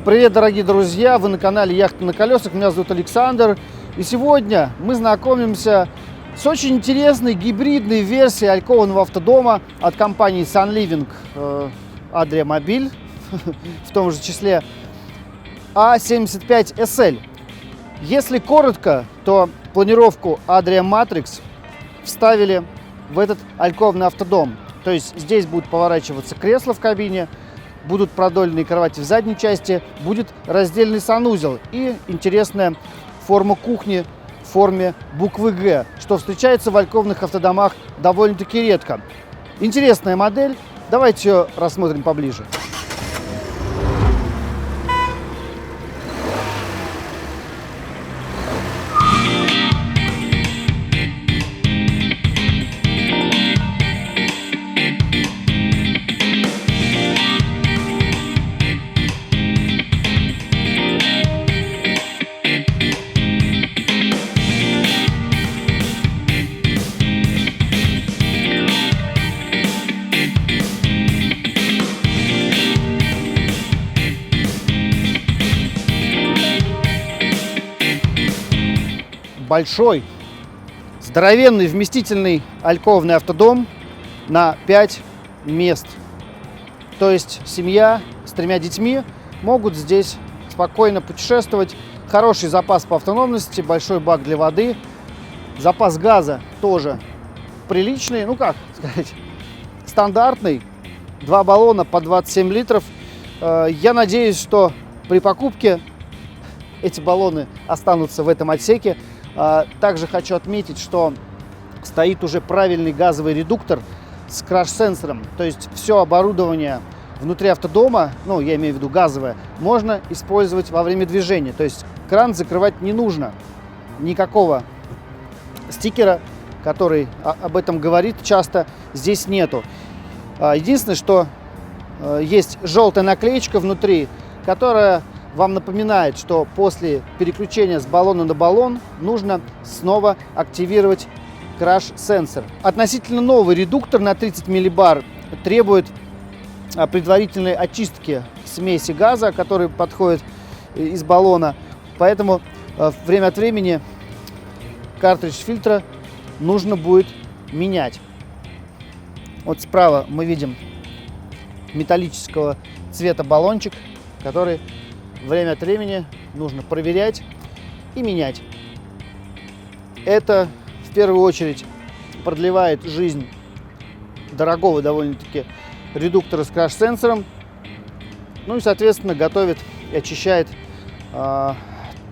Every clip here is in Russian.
Привет, дорогие друзья! Вы на канале Яхта на колесах. Меня зовут Александр. И сегодня мы знакомимся с очень интересной гибридной версией алькового автодома от компании Sunliving Adria Mobil, в том же числе A75 SL. Если коротко, то планировку Adria Matrix вставили в этот альковный автодом. То есть здесь будут поворачиваться кресла в кабине, будут продольные кровати в задней части, будет раздельный санузел и интересная форма кухни в форме буквы «Г», что встречается в альковных автодомах довольно-таки редко. Интересная модель, давайте ее рассмотрим поближе. Большой, здоровенный, вместительный альковный автодом на 5 мест. То есть семья с 3 детьми могут здесь спокойно путешествовать. Хороший запас по автономности, большой бак для воды. Запас газа тоже приличный, ну как сказать, стандартный. 2 баллона по 27 литров. Я надеюсь, что при покупке эти баллоны останутся в этом отсеке. Также хочу отметить, что стоит уже правильный газовый редуктор с краш-сенсором. То есть все оборудование внутри автодома, ну я имею в виду газовое, можно использовать во время движения. То есть кран закрывать не нужно. Никакого стикера, который об этом говорит, часто здесь нету. Единственное, что есть желтая наклеечка внутри, которая вам напоминает, что после переключения с баллона на баллон нужно снова активировать краш-сенсор. Относительно новый редуктор на 30 миллибар требует предварительной очистки смеси газа, который подходит из баллона. Поэтому время от времени картридж фильтра нужно будет менять. Вот справа мы видим металлического цвета баллончик, который время от времени нужно проверять и менять. Это в первую очередь продлевает жизнь дорогого довольно-таки редуктора с краш-сенсором. Ну и, соответственно, готовит и очищает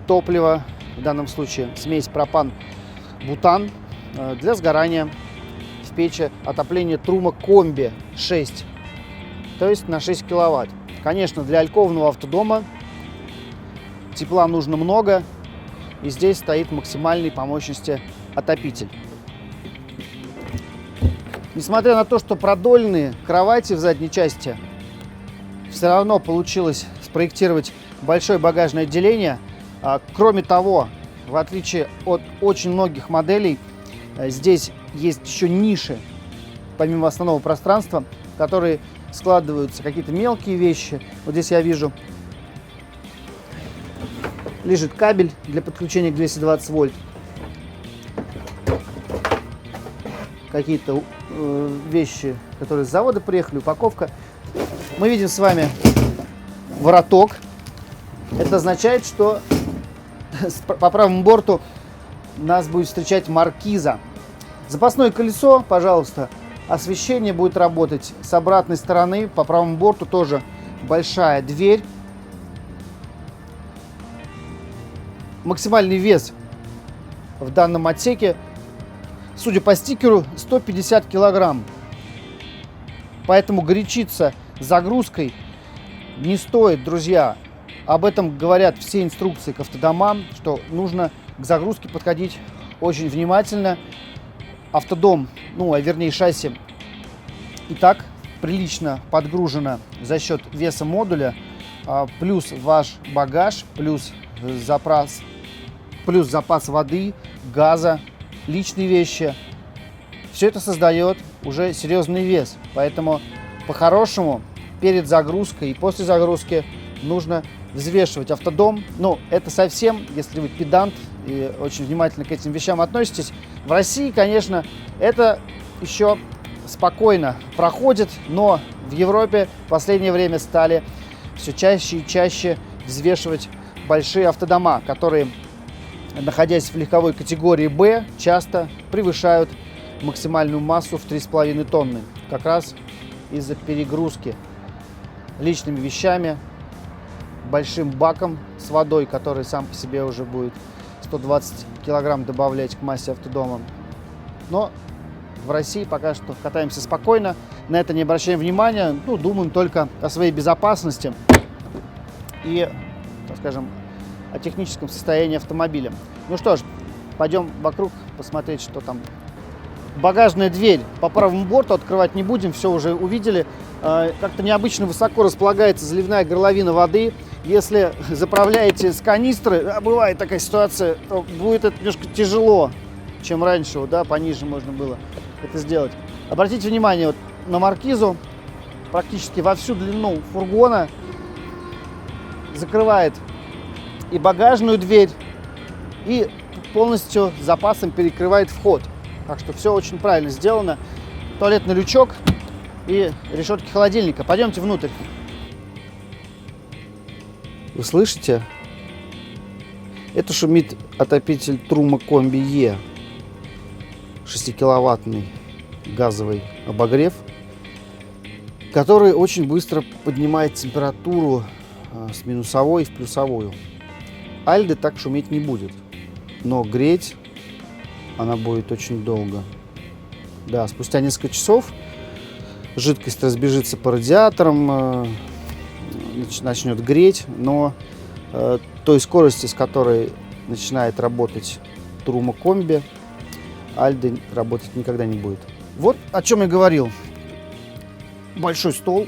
топливо, в данном случае смесь пропан-бутан, для сгорания в печи отопления Truma Combi 6, то есть на 6 киловатт. Конечно, для альковного автодома тепла нужно много, и здесь стоит максимальный по мощности отопитель. Несмотря на то, что продольные кровати в задней части, все равно получилось спроектировать большое багажное отделение. Кроме того, в отличие от очень многих моделей, здесь есть еще ниши, помимо основного пространства, в которые складываются какие-то мелкие вещи. Вот здесь я вижу, лежит кабель для подключения к 220 вольт. Какие-то вещи, которые с завода приехали, упаковка. Мы видим с вами вороток. Это означает, что по правому борту нас будет встречать маркиза. Запасное колесо, пожалуйста. Освещение будет работать с обратной стороны. По правому борту тоже большая дверь. Максимальный вес в данном отсеке, судя по стикеру, 150 килограмм. Поэтому горячиться загрузкой не стоит, друзья. Об этом говорят все инструкции к автодомам, что нужно к загрузке подходить очень внимательно. Автодом, ну а вернее шасси, и так прилично подгружено за счет веса модуля, плюс ваш багаж, плюс запас воды, газа, личные вещи. Все это создает уже серьезный вес. Поэтому по-хорошему перед загрузкой и после загрузки нужно взвешивать автодом. Но это совсем, если вы педант и очень внимательно к этим вещам относитесь. В России, конечно, это еще спокойно проходит, но в Европе в последнее время стали все чаще и чаще взвешивать большие автодома, которые, находясь в легковой категории «Б», часто превышают максимальную массу в 3,5 тонны. Как раз из-за перегрузки личными вещами, большим баком с водой, который сам по себе уже будет 120 килограмм добавлять к массе автодома. Но в России пока что катаемся спокойно, на это не обращаем внимания, думаем только о своей безопасности и, так скажем, о техническом состоянии автомобиля. Ну что ж, пойдем вокруг посмотреть, что там. Багажная дверь по правому борту открывать не будем, все уже увидели. Как-то необычно высоко располагается заливная горловина воды. Если заправляете с канистры, бывает такая ситуация, то будет это немножко тяжело, чем раньше, пониже можно было это сделать. Обратите внимание вот на маркизу, практически во всю длину фургона закрывает и багажную дверь, и полностью запасом перекрывает вход. Так что все очень правильно сделано. Туалетный лючок и решетки холодильника. Пойдемте внутрь. Вы слышите? Это шумит отопитель Truma Combi E. 6-киловаттный газовый обогрев, который очень быстро поднимает температуру с минусовой в плюсовую. Альде так шуметь не будет, но греть она будет очень долго. Да, спустя несколько часов жидкость разбежится по радиаторам, начнет греть, но той скорости, с которой начинает работать Truma Combi, Альде работать никогда не будет. Вот о чем я говорил. Большой стол.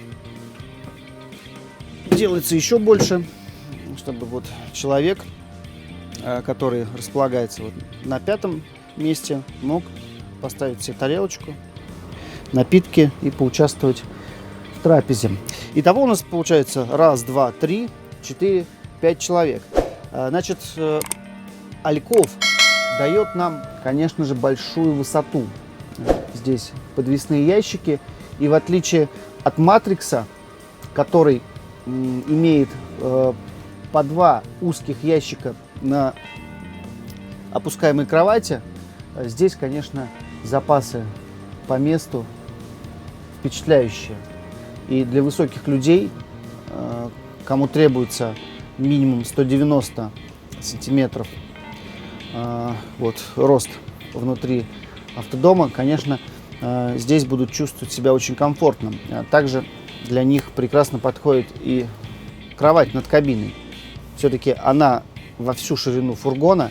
Делается еще больше, чтобы вот человек, который располагается вот на 5-м месте, мог поставить себе тарелочку, напитки и поучаствовать в трапезе. Итого у нас получается 1, 2, 3, 4, 5 человек. Значит, Альков дает нам, конечно же, большую высоту. Здесь подвесные ящики. И в отличие от Матрикса, который имеет по 2 узких ящика на опускаемой кровати, здесь, конечно, запасы по месту впечатляющие. И для высоких людей, кому требуется минимум 190 сантиметров рост внутри автодома, конечно, здесь будут чувствовать себя очень комфортно. Также для них прекрасно подходит и кровать над кабиной. Все-таки она во всю ширину фургона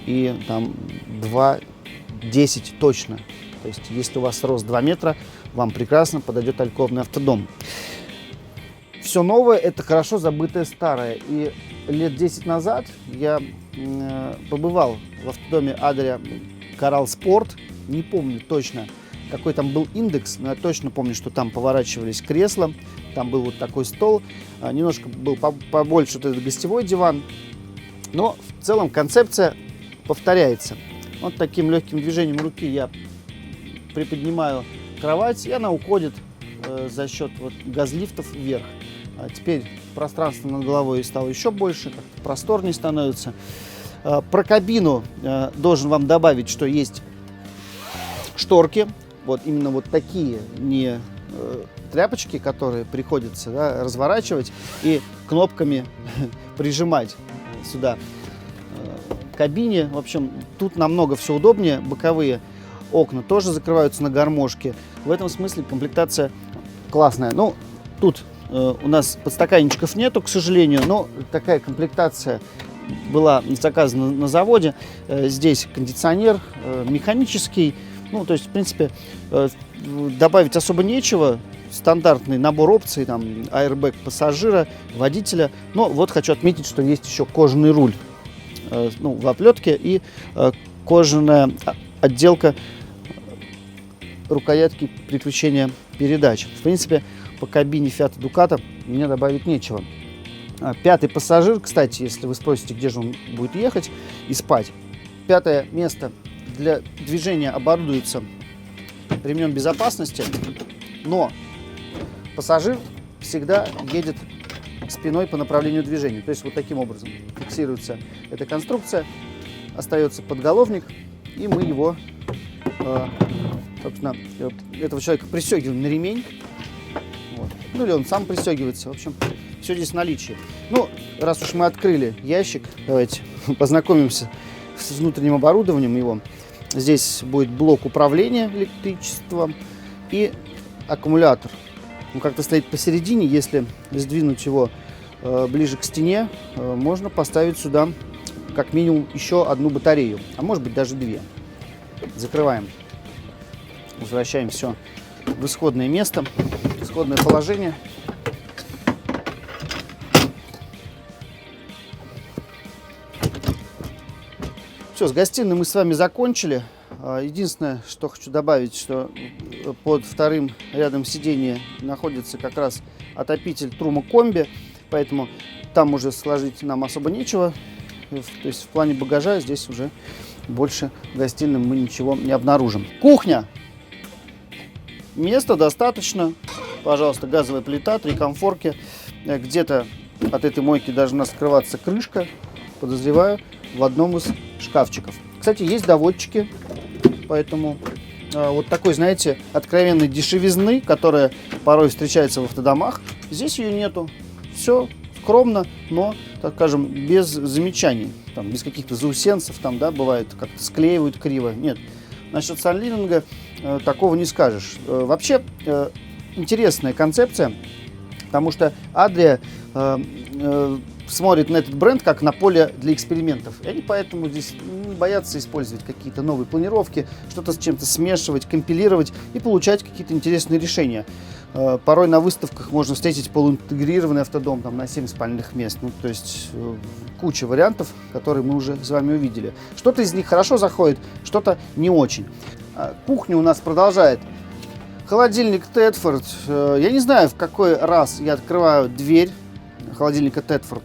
и там 2,10 точно. То есть, если у вас рост 2 метра, вам прекрасно подойдет альковный автодом. Все новое – это хорошо забытое старое. И лет 10 назад я побывал в автодоме Adria Coral Sport. Не помню точно, какой там был индекс, но я точно помню, что там поворачивались кресла, там был вот такой стол, немножко был побольше вот этот гостевой диван, но в целом концепция повторяется. Вот таким легким движением руки я приподнимаю кровать, и она уходит за счет газлифтов вверх. Теперь пространство над головой стало еще больше, как-то просторнее становится. Про кабину должен вам добавить, что есть шторки, вот именно вот такие, не тряпочки, которые приходится разворачивать и кнопками прижимать сюда к кабине. В общем, тут намного все удобнее. Боковые окна тоже закрываются на гармошке. В этом смысле комплектация классная. Ну, тут у нас подстаканничков нету, к сожалению, но такая комплектация была заказана на заводе. Здесь кондиционер механический. Ну, то есть, в принципе, добавить особо нечего. Стандартный набор опций, там, аэрбэг пассажира, водителя. Но вот хочу отметить, что есть еще кожаный руль, в оплетке, и кожаная отделка рукоятки переключения передач. В принципе, по кабине Fiat Ducato мне добавить нечего. 5-й пассажир, кстати, если вы спросите, где же он будет ехать и спать. 5-е место для движения оборудуется ремнем безопасности, но пассажир всегда едет спиной по направлению движения. То есть вот таким образом фиксируется эта конструкция, остается подголовник, и мы его, собственно, этого человека пристегиваем на ремень. Вот. Ну или он сам пристегивается. В общем, все здесь в наличии. Ну, раз уж мы открыли ящик, давайте познакомимся с внутренним оборудованием его. Здесь будет блок управления электричеством и аккумулятор. Он как-то стоит посередине. Если сдвинуть его ближе к стене, можно поставить сюда как минимум еще одну батарею, а может быть даже 2. Закрываем. Возвращаем все в исходное место, в исходное положение. Все, с гостиной мы с вами закончили. Единственное, что хочу добавить, что под вторым рядом сиденья находится как раз отопитель Truma Combi, поэтому там уже сложить нам особо нечего. То есть в плане багажа здесь уже больше в гостиной мы ничего не обнаружим. Кухня. Места достаточно. Пожалуйста, газовая плита, 3 комфорки. Где-то от этой мойки должна скрываться крышка. Подозреваю, в одном из шкафчиков. Кстати, есть доводчики, поэтому вот такой, знаете, откровенной дешевизны, которая порой встречается в автодомах, здесь ее нету. Все скромно, но, так скажем, без замечаний, там, без каких-то заусенцев, там, да, бывает, как-то склеивают криво. Нет, насчет санлининга такого не скажешь. Вообще, интересная концепция, потому что Adria смотрит на этот бренд как на поле для экспериментов. И они поэтому здесь не боятся использовать какие-то новые планировки, что-то с чем-то смешивать, компилировать и получать какие-то интересные решения. Порой на выставках можно встретить полуинтегрированный автодом там, на 7 спальных мест. Ну, то есть куча вариантов, которые мы уже с вами увидели. Что-то из них хорошо заходит, что-то не очень. Кухня у нас продолжает. Холодильник Тедфорд. Я не знаю, в какой раз я открываю дверь холодильника Тедфорд.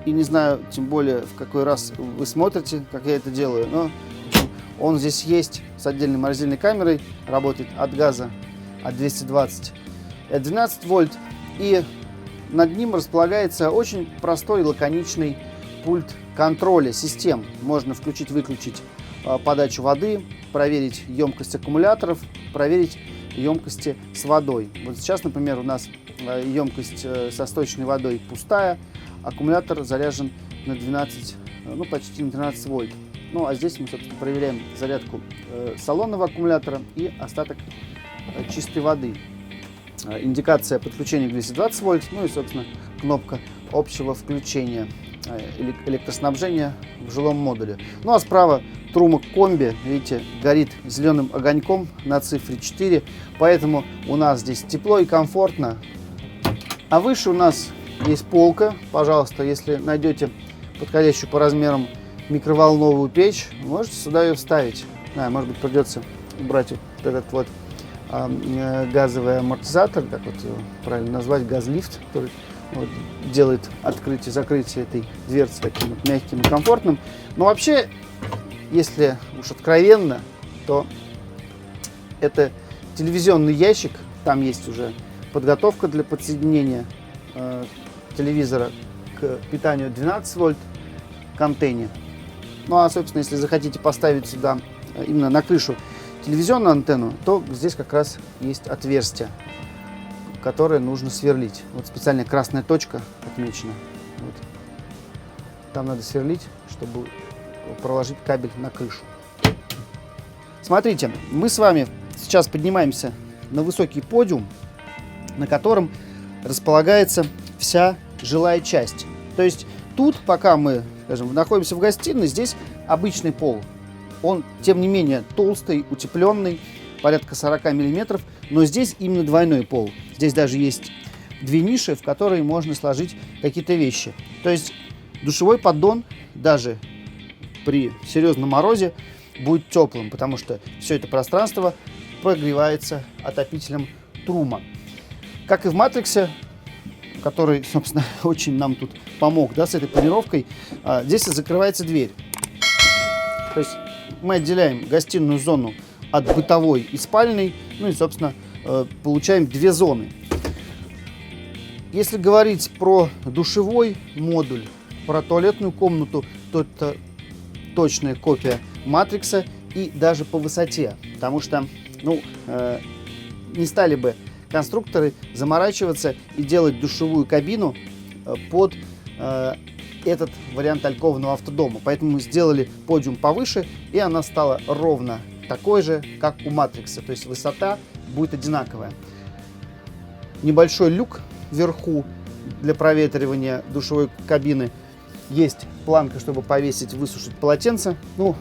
И не знаю, тем более, в какой раз вы смотрите, как я это делаю. Но он здесь есть с отдельной морозильной камерой. Работает от газа от 220 и от 12 вольт. И над ним располагается очень простой и лаконичный пульт контроля систем. Можно включить-выключить подачу воды, проверить емкость аккумуляторов, проверить емкости с водой. Вот сейчас, например, у нас емкость со сточной водой пустая, аккумулятор заряжен на 12, ну почти на 13 вольт. Ну а здесь мы, собственно, проверяем зарядку салонного аккумулятора и остаток чистой воды. Индикация подключения к 220 вольт, ну и, собственно, кнопка общего включения электроснабжения в жилом модуле. Ну а справа Truma Combi, видите, горит зеленым огоньком на цифре 4, поэтому у нас здесь тепло и комфортно. А выше у нас есть полка. Пожалуйста, если найдете подходящую по размерам микроволновую печь, можете сюда ее вставить. Может быть, придется убрать вот этот вот газовый амортизатор, как вот его правильно назвать, газлифт, который вот делает открытие-закрытие этой дверцы таким вот мягким и комфортным. Но вообще, если уж откровенно, то это телевизионный ящик. Там есть уже подготовка для подсоединения телевизора к питанию 12 вольт к антенне. Ну а, собственно, если захотите поставить сюда именно на крышу телевизионную антенну, то здесь как раз есть отверстие, которое нужно сверлить. Вот специальная красная точка отмечена. Вот. Там надо сверлить, чтобы проложить кабель на крышу. Смотрите, мы с вами сейчас поднимаемся на высокий подиум, на котором располагается вся жилая часть. То есть тут, пока мы, скажем, находимся в гостиной, здесь обычный пол. Он, тем не менее, толстый, утепленный, порядка 40 мм, но здесь именно двойной пол. Здесь даже есть 2 ниши, в которые можно сложить какие-то вещи. То есть душевой поддон даже при серьезном морозе будет теплым, потому что все это пространство прогревается отопителем Truma. Как и в Матриксе, который, собственно, очень нам тут помог, да, с этой полировкой. Здесь закрывается дверь. То есть мы отделяем гостиную зону от бытовой и спальной, ну и, собственно, получаем две зоны. Если говорить про душевой модуль, про туалетную комнату, то это точная копия Матрикса и даже по высоте, потому что, ну, не стали бы конструкторы заморачиваться и делать душевую кабину под этот вариант альковного автодома. Поэтому мы сделали подиум повыше, и она стала ровно такой же, как у Матрикса. То есть высота будет одинаковая. Небольшой люк вверху для проветривания душевой кабины. Есть планка, чтобы повесить, высушить полотенце. Ну,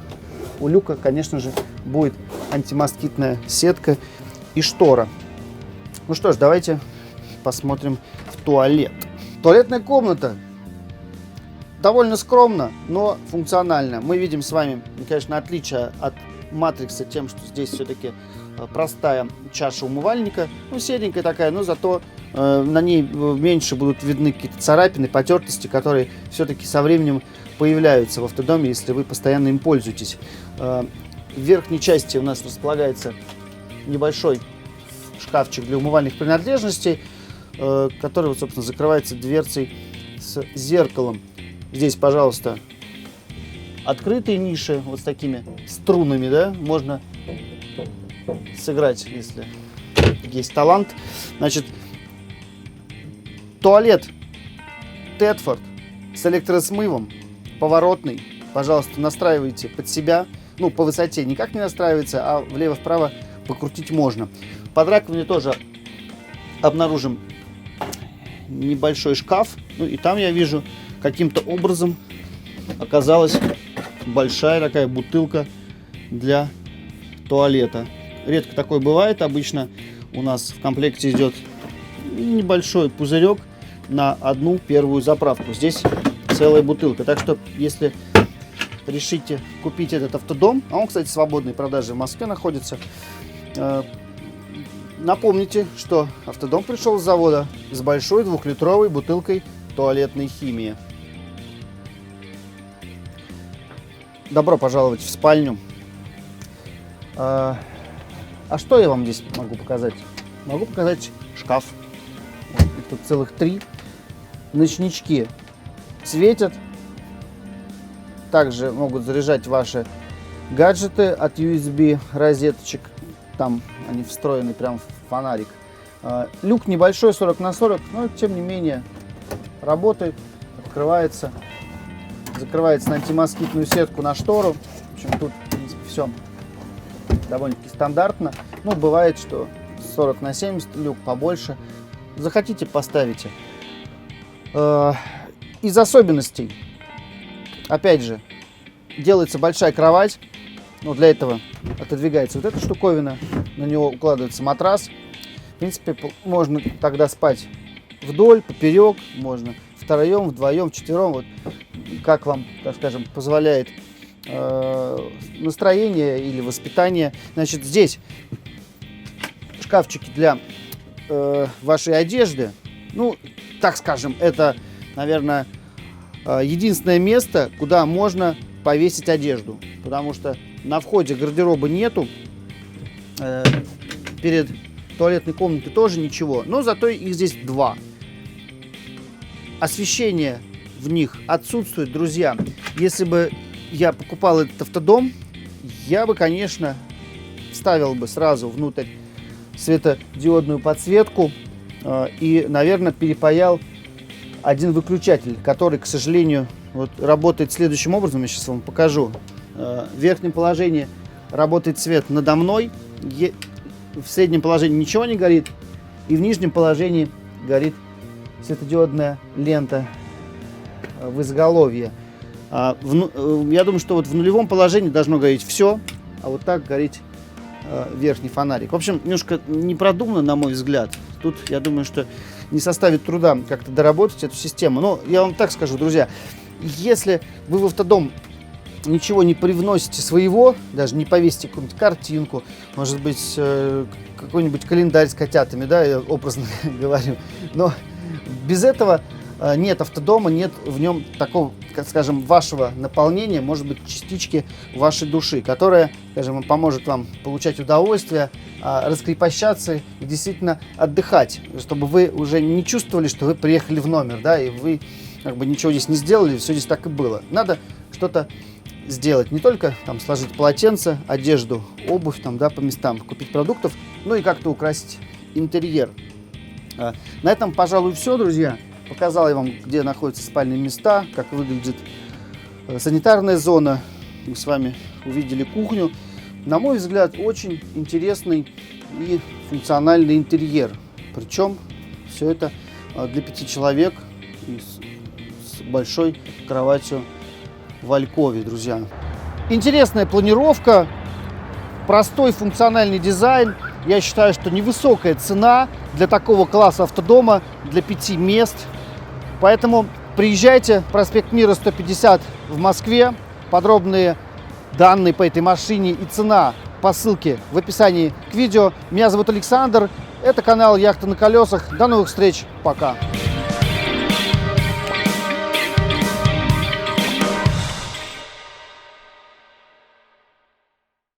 у люка, конечно же, будет антимоскитная сетка и штора. Ну что ж, давайте посмотрим в туалет. Туалетная комната довольно скромно, но функционально. Мы видим с вами, конечно, отличие от Матрикса тем, что здесь все-таки простая чаша умывальника. Ну, серенькая такая, но зато на ней меньше будут видны какие-то царапины, потертости, которые все-таки со временем появляются в автодоме, если вы постоянно им пользуетесь. В верхней части у нас располагается небольшой шкафчик для умывальных принадлежностей, который, вот, собственно, закрывается дверцей с зеркалом. Здесь, пожалуйста, открытые ниши вот с такими струнами, да, можно сыграть, если есть талант. Значит, туалет Тедфорд с электросмывом, поворотный. Пожалуйста, настраивайте под себя. Ну, по высоте никак не настраивается, а влево-вправо покрутить можно. Под раковиной тоже обнаружим небольшой шкаф. Ну, и там я вижу, каким-то образом оказалась большая такая бутылка для туалета. Редко такое бывает. Обычно у нас в комплекте идет небольшой пузырек на одну первую заправку. Здесь целая бутылка. Так что, если решите купить этот автодом, а он, кстати, в свободной продаже в Москве находится, напомните, что автодом пришел с завода с большой 2-литровой бутылкой туалетной химии. Добро пожаловать в спальню. А что я вам здесь могу показать? Могу показать шкаф. Вот, тут целых 3. Ночнички светят. Также могут заряжать ваши гаджеты от USB розеточек. Там они встроены прям в фонарик. Люк небольшой, 40 на 40, но тем не менее работает, открывается. Закрывается на антимоскитную сетку, на штору. В общем, тут, в принципе, все довольно-таки стандартно. Ну, бывает, что 40 на 70 люк побольше. Захотите, поставите. Из особенностей, опять же, делается большая кровать. Ну, для этого отодвигается вот эта штуковина, на него укладывается матрас. В принципе, можно тогда спать вдоль, поперек, можно втроем, вдвоем, вчетвером, вот как вам, так скажем, позволяет настроение или воспитание. Значит, здесь шкафчики для вашей одежды. Ну, так скажем, это, наверное, единственное место, куда можно повесить одежду, потому что на входе гардероба нету, перед туалетной комнатой тоже ничего, но зато их здесь 2. Освещение в них отсутствует, друзья. Если бы я покупал этот автодом, я бы, конечно, вставил бы сразу внутрь светодиодную подсветку и, наверное, перепаял один выключатель, который, к сожалению, вот работает следующим образом. Я сейчас вам покажу. В верхнем положении работает свет надо мной, в среднем положении ничего не горит, и в нижнем положении горит светодиодная лента в изголовье. Я думаю, что вот в нулевом положении должно гореть все, а вот так гореть верхний фонарик. В общем, немножко непродуманно, на мой взгляд. Тут, я думаю, что не составит труда как-то доработать эту систему. Но я вам так скажу, друзья, если вы в автодом ничего не привносите своего, даже не повесите какую-нибудь картинку, может быть, какой-нибудь календарь с котятами, да, я образно говорю, но без этого нет автодома, нет в нем такого, скажем, вашего наполнения, может быть, частички вашей души, которая, скажем, поможет вам получать удовольствие, раскрепощаться и действительно отдыхать, чтобы вы уже не чувствовали, что вы приехали в номер, да, и вы как бы ничего здесь не сделали, все здесь так и было. Надо что-то сделать, не только там сложить полотенце, одежду, обувь там, да, по местам, купить продуктов, но и как-то украсить интерьер. На этом, пожалуй, все, друзья. Показал я вам, где находятся спальные места, как выглядит санитарная зона. Мы с вами увидели кухню. На мой взгляд, очень интересный и функциональный интерьер. Причем все это для 5 человек и с большой кроватью в алькове, друзья. Интересная планировка, простой функциональный дизайн. Я считаю, что невысокая цена для такого класса автодома, для 5 мест. Поэтому приезжайте, проспект Мира, 150 в Москве. Подробные данные по этой машине и цена по ссылке в описании к видео. Меня зовут Александр. Это канал «Яхта на колесах». До новых встреч. Пока.